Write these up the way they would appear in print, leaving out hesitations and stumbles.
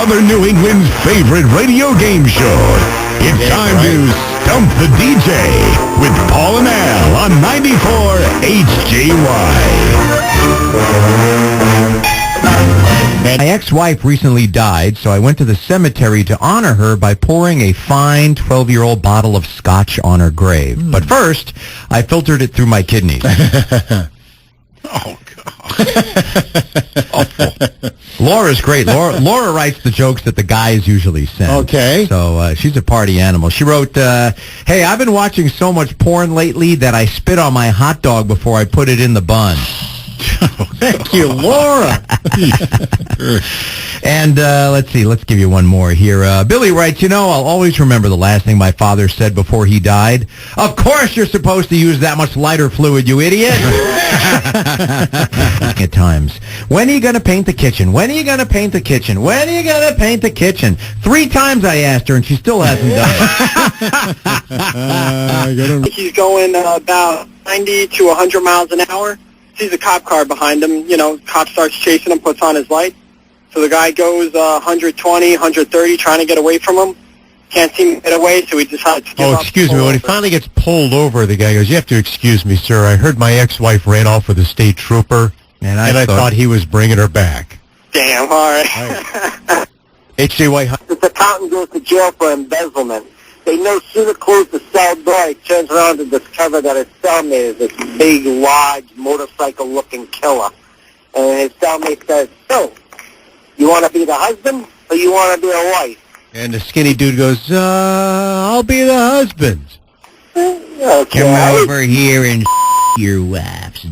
Southern New England's favorite radio game show. It's time to Stump the DJ with Paul and Al on 94 HJY. My ex-wife recently died, so I went to the cemetery to honor her by pouring a fine 12-year-old bottle of scotch on her grave. But first, I filtered it through my kidneys. Oh, God. Laura's great. Laura writes the jokes that the guys usually send. Okay. So she's a party animal. She wrote, hey, I've been watching so much porn lately that I spit on my hot dog before I put it in the bun. Thank you, Laura. And let's see, let's give you one more here. Billy writes, I'll always remember the last thing my father said before he died. Of course you're supposed to use that much lighter fluid, you idiot. At times. When are you going to paint the kitchen? When are you going to paint the kitchen? When are you going to paint the kitchen? 3 times I asked her, and she still hasn't done it. He's going about 90 to 100 miles an hour. Sees a cop car behind him. Cop starts chasing him, puts on his light. So the guy goes 120, 130, trying to get away from him. Can't seem to get away, so he decides to give up. Oh, excuse me. When he finally gets pulled over, the guy goes, you have to excuse me, sir. I heard my ex-wife ran off with a state trooper, and I thought he was bringing her back. Damn, all right. HJY. If the accountant goes to jail for embezzlement, they no sooner close the cell door, he turns around to discover that his cellmate is this big, large, motorcycle-looking killer. And his cellmate says, so, you want to be the husband, or you want to be a wife? And the skinny dude goes, I'll be the husband. Okay. Come over here and your wife's.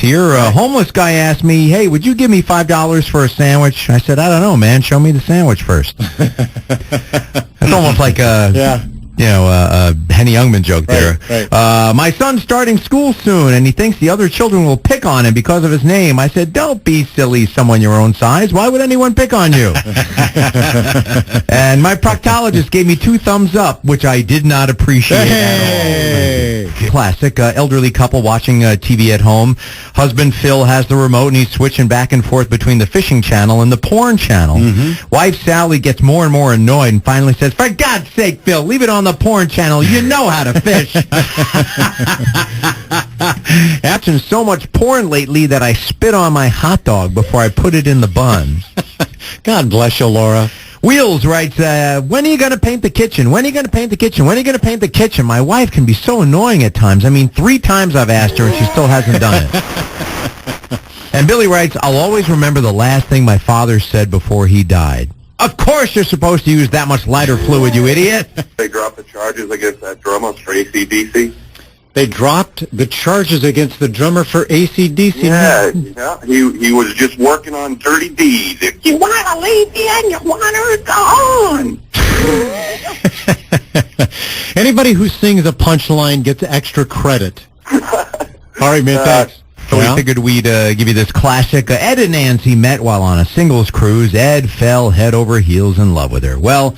Your homeless guy asked me, hey, would you give me $5 for a sandwich? I said, I don't know, man. Show me the sandwich first. That's almost like a Henny Youngman joke there. Right. My son's starting school soon, and he thinks the other children will pick on him because of his name. I said, don't be silly, someone your own size. Why would anyone pick on you? And my proctologist gave me 2 thumbs up, which I did not appreciate at all. Classic. Elderly couple watching TV at home. Husband Phil has the remote, and he's switching back and forth between the fishing channel and the porn channel. Wife Sally gets more and more annoyed and finally says, for God's sake, Phil, leave it on the porn channel. You know how to fish. Watching so much porn lately that I spit on my hot dog before I put it in the bun. God bless you, Laura. Wheels writes, when are you going to paint the kitchen? When are you going to paint the kitchen? When are you going to paint the kitchen? My wife can be so annoying at times. I mean, 3 times I've asked her and she still hasn't done it. And Billy writes, I'll always remember the last thing my father said before he died. Of course you're supposed to use that much lighter fluid, you idiot. They dropped the charges against that drummer for AC/DC. They dropped the charges against the drummer for AC/DC. Yeah. He was just working on dirty deeds. If you want to leave me and you want her gone. Anybody who sings a punchline gets extra credit. All right, man, thanks. So we figured we'd give you this classic. Ed and Nancy met while on a singles cruise. Ed fell head over heels in love with her. Well,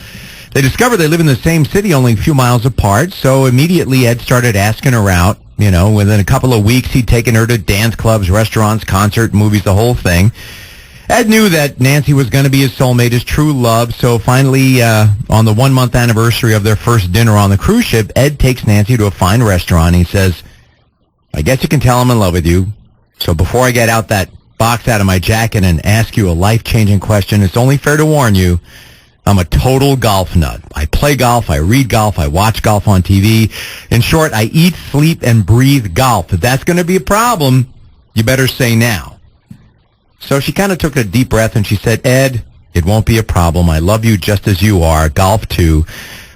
they discovered they live in the same city, only a few miles apart, so immediately Ed started asking her out. Within a couple of weeks, he'd taken her to dance clubs, restaurants, concert, movies, the whole thing. Ed knew that Nancy was going to be his soulmate, his true love, so finally, on the 1-month anniversary of their first dinner on the cruise ship, Ed takes Nancy to a fine restaurant. He says, I guess you can tell I'm in love with you. So before I get out that box out of my jacket and ask you a life-changing question, it's only fair to warn you, I'm a total golf nut. I play golf, I read golf, I watch golf on TV. In short, I eat, sleep, and breathe golf. If that's going to be a problem, you better say now. So she kind of took a deep breath and she said, Ed, it won't be a problem. I love you just as you are, golf too.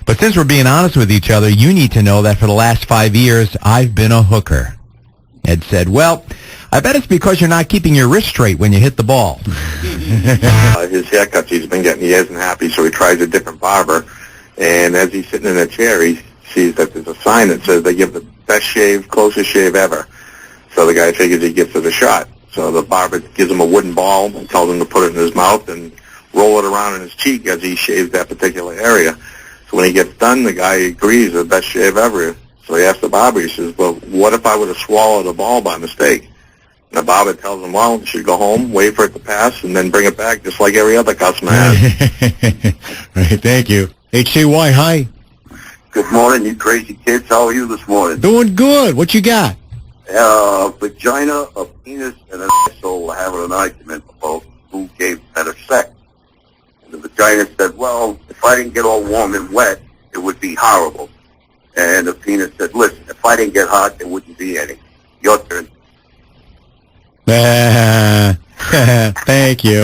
But since we're being honest with each other, you need to know that for the last 5 years, I've been a hooker. Ed said, well, I bet it's because you're not keeping your wrist straight when you hit the ball. His haircuts, he's been getting, he isn't happy, so he tries a different barber. And as he's sitting in a chair, he sees that there's a sign that says they give the best shave, closest shave ever. So the guy figures he gives it a shot. So the barber gives him a wooden ball and tells him to put it in his mouth and roll it around in his cheek as he shaves that particular area. So when he gets done, the guy agrees the best shave ever. So he asks the barber, he says, well, what if I would have swallowed a ball by mistake? The barber tells him, well, you should go home, wait for it to pass, and then bring it back just like every other customer has. Right, thank you. HCY, hi. Good morning, you crazy kids. How are you this morning? Doing good. What you got? Vagina, a penis, and an asshole having an argument about who gave better sex. And the vagina said, well, if I didn't get all warm and wet, it would be horrible. And the penis said, listen, if I didn't get hot, there wouldn't be any. Your turn. Thank you.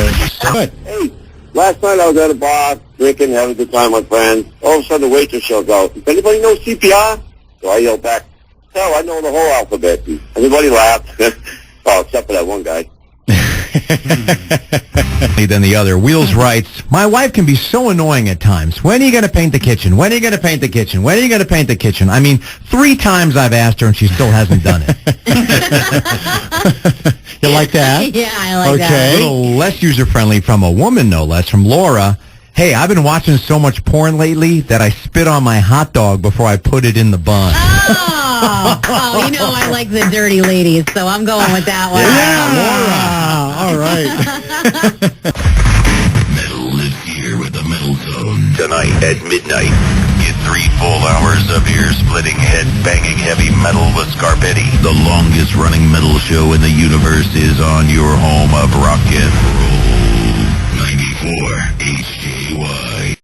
Good. Hey, last night I was at a bar, drinking, having a good time with friends. All of a sudden the waitress shows out. Does anybody know CPR? So I yelled back, hell, I know the whole alphabet. Everybody laughed. Oh, except for that one guy. Than the other. Wheels writes, my wife can be so annoying at times. When are you going to paint the kitchen? When are you going to paint the kitchen? When are you going to paint the kitchen? I mean, 3 times I've asked her and she still hasn't done it. You like that? Yeah, I like A that. little less user-friendly from a woman, no less, from Laura. Hey, I've been watching so much porn lately that I spit on my hot dog before I put it in the bun. Oh, you know I like the dirty ladies, so I'm going with that one. All right. Metal lives here with the Metal Zone. Tonight at midnight, get 3 full hours of ear-splitting, head-banging heavy metal with Scarpetti. The longest-running metal show in the universe is on your home of rock and roll. 94 HJY.